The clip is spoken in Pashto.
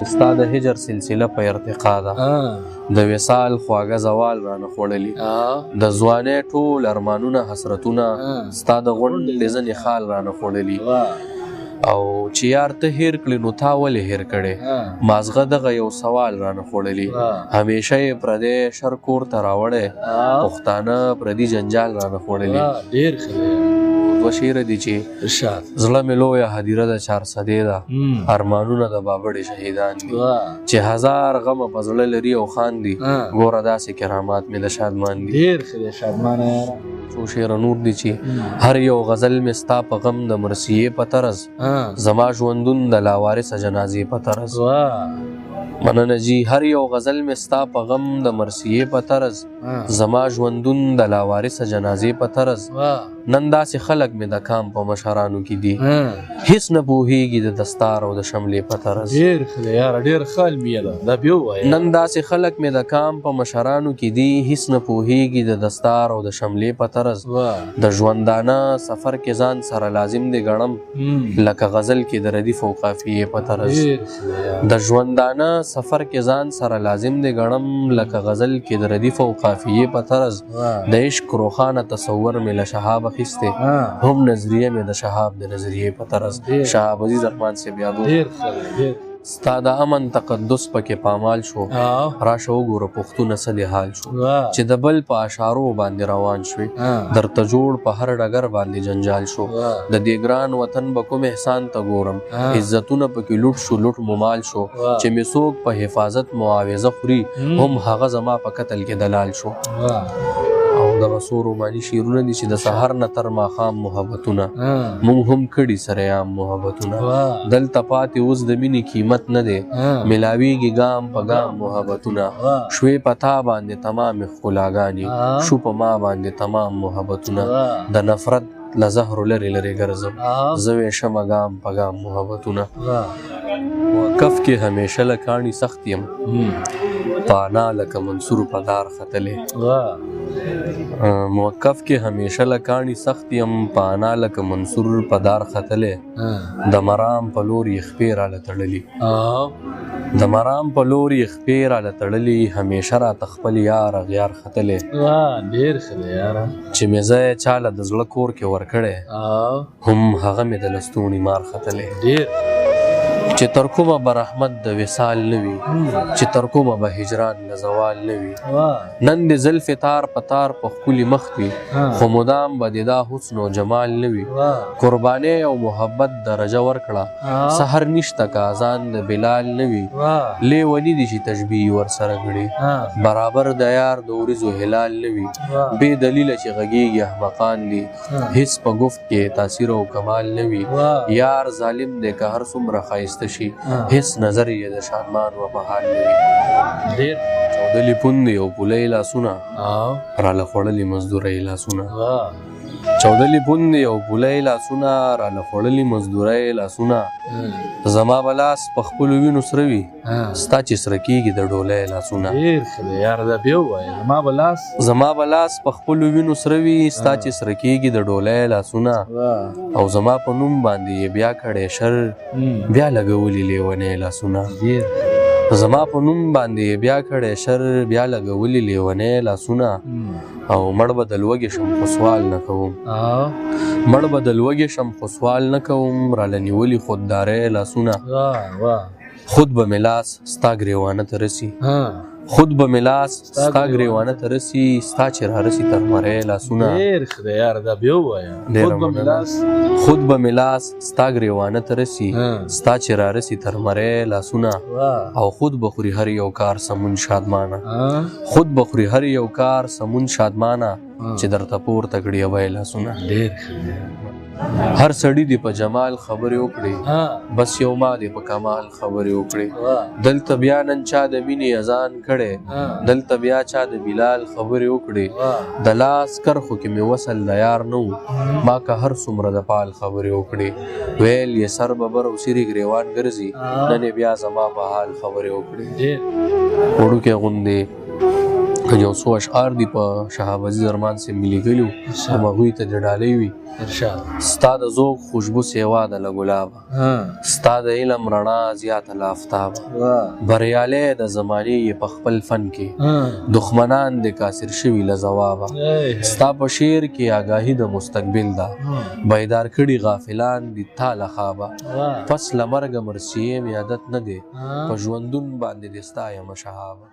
ستا د هجر سلسله په ارتقا ده د وصال خواږه زوال رانه خوړلي د ځوانۍ ټول ارمانونه حسرتونه ستا د غونډې ځنې خال رانه خوړلي او چې یار ته هیر کړې نو تا ولې هیر کړې مازغه دغه یو سوال رانه خوړلي همیشه یې پردی شر کور ته راوړی پښتانه پردي جنجال رانه خوړلي ډېر ښه دوه شعره دي چې زړه مې لویه هدیره ده چارسدې ده ارمانونه د بابړې شهیدان دي چې هزار غمه په زړه لري او خاندي ګوره داسې کرامات مې د شادمان دي ډېر ښه دی شادمانه یاره څو شعره نور دي چې هر یو غزل مې ستا په غم د مرثیې په طرز زما ژوندون د لاوارثه جنازې په طرز مننه جی هر یو غزل مې ستا په غم د مرثیې په طرز زما ژوندون د لاوارثه جنازې په طرز نن داسې خلک مې د کام په مشرانو کې دي هیڅ نه پوهېږي د دستار او د شملې په طرز ډېر ښه دی یاره ډېر ښه المیه ده دا بیا ووایه نن داسې خلک مې د کام په مشرانو کې دي هیڅ نه پوهېږي د دستار او د شملې په طرز د ژوندانه سفر کې ځان سره لازم دی ګڼم لکه غزل کې د ردیف او قافیې په طرز د ژوندانه سفر کې ځان سره لازم دی ګڼم لکه غزل کې د ردیف او قافیې په طرز د عشق روښانه تصور مې له شهاب اخیستی هم نظریه مې د شهاب د نظریې په طرز شهاب عزیز رحمان صاحب یادو ستا د امن تقدس پکې پامال شو راشه وګوره پښتونه څه د حال شو چې د بل په اشارو باندې روان شوې درته جوړ په هر ډګر باندې جنجال شو د دې ګران وطن به کوم احسان ته ګورم عزتونه پکې لوټ شو لوټ ممال شو چې مې څوک په حفاظت معاوضه خوري هم هغه زما په قتل کې دلال شو او دغه څو روماني شعرونه دي چې د سحر نه تر ماښام محبتونه موږ هم کړي سره عام محبتونه دلته پاتې اوس د مینې قیمت نه دی ملاویږي ګام په ګام محبتونه شوې په تا باندې تمام ښکلاګانې شو په ما باندې تمام محبتونه د نفرت له زهرو لرې لرې ګرځم زه ویشمه ګام په ګام محبتونه موقف کې همیشه له کاڼي سخت یم پانا لکه منصور په دار ختلې موقف کې همیشه له کاڼي سخت یم پانا لکه منصور په دار ختلې د مرام په لور یې خپې راله تړلي د مرام په لور یې خپې راله تړلي همیشه راته خپل یار اغیار ختلې ډېر ښه دی یاره چې مې زه یې چاله د زړه کور کې ورکړی هم هغه مې د لستوڼي مار ختلې ډېر چې تر کومه به رحمت د وصال نه وي چې تر کومه به هجران له زوال نه وي نن د زلفې تار په تار په ښکلي مخ وي خو مدام به د دا حسن او جمال نه وي قربانۍ او محبت درجه ورکړه سحر نشته که اذان د بلال نه وي لیوني دي چې تشبیه ورسره کړي برابر د یار د وریځو هلال نه وي بې دلیله چې غږیږي احمقان دي هیڅ په گفت کې تاثیر او کمال نه وي یار ظالم دی که هر څومره ښایسته شي هیڅ نظر یې د شادمان و په حال نه وي ډېر چاودلي پوندې او پولۍ لاسونه راله خوړلي مزدورۍ لاسونه چاودلي پوندې او پولۍ لاسونه راله خوړلي مزدورۍ لاسونه زما به لاس په خپلو وینو سره وي ستا چې سره کېږي د ډولۍ لاسونه ډېر ښه دی یاره دا بیا ووایه زما به لاس په خپلو وینو سره وي ستا چې سره کېږي د ډولۍ لاسونه او زما په نوم باندې یې بیا کړی شر بیا لګولي لیونۍ لاسونه زما په نوم باندې بیا کړی شر بیا لګولي لیونۍ لاسونه او مړ به د لوږې شم خو سوال نه کوم مړ به د لوږې شم خو سوال نه کوم راله نیولي خوددارۍ لاسونه خود به مې لاس ستا ګریوانه ته رسي خود به مې لاس ستا ګریوانه ته رسي ستا چې رارسي تر مرۍ لاسونه ډېر ښه دی یاره دا بیا ووایه خود به مې لاس ستا ګریوانه ته رسي ستا چې رارسي تر مرۍ لاسونه او خود به خوري هر یو کار سمون شادمانه خود به خوري هر یو کار سمون شادمانه چې درته پورته کړي اوی لاسونه ډېر ښه دی هر سړی دی په جمال خبرې وکړي بس یو ما دی په کمال خبرې وکړي دلته بیا نن چا د مینې اذان کړی دلته بیا چا د بلال خبرې وکړي د لاس کرښو کې مې وصل د یار نه و ما که هر څومره د پال خبرې وکړي ویل یې سر ببر او سیرې ګریوان ګرځي نن بیا زما په حال خبرې وکړي وړوکې غوندې که یو څو اشعار دي په شهاب عزیز ارمان صاحب مې لیکلي وو هم هغوی ته دې ډالۍ وي. ارشاد. ستا د ذوق خوشبو سیوا ده له ګلابه، ستا د علم رڼا زیاته له آفتابه، بریالی د زمانې یې په خپل فن کې، دښمنان د کاسر شوي له ځوابه. ستا په شعر کې آګاهي د مستقبل ده، بیدار کړي غافلان دي تا له خوابه. پس له مرګه مرثیې مې عادت نه دی، په ژوندون باندې دې ستا یم شهابه.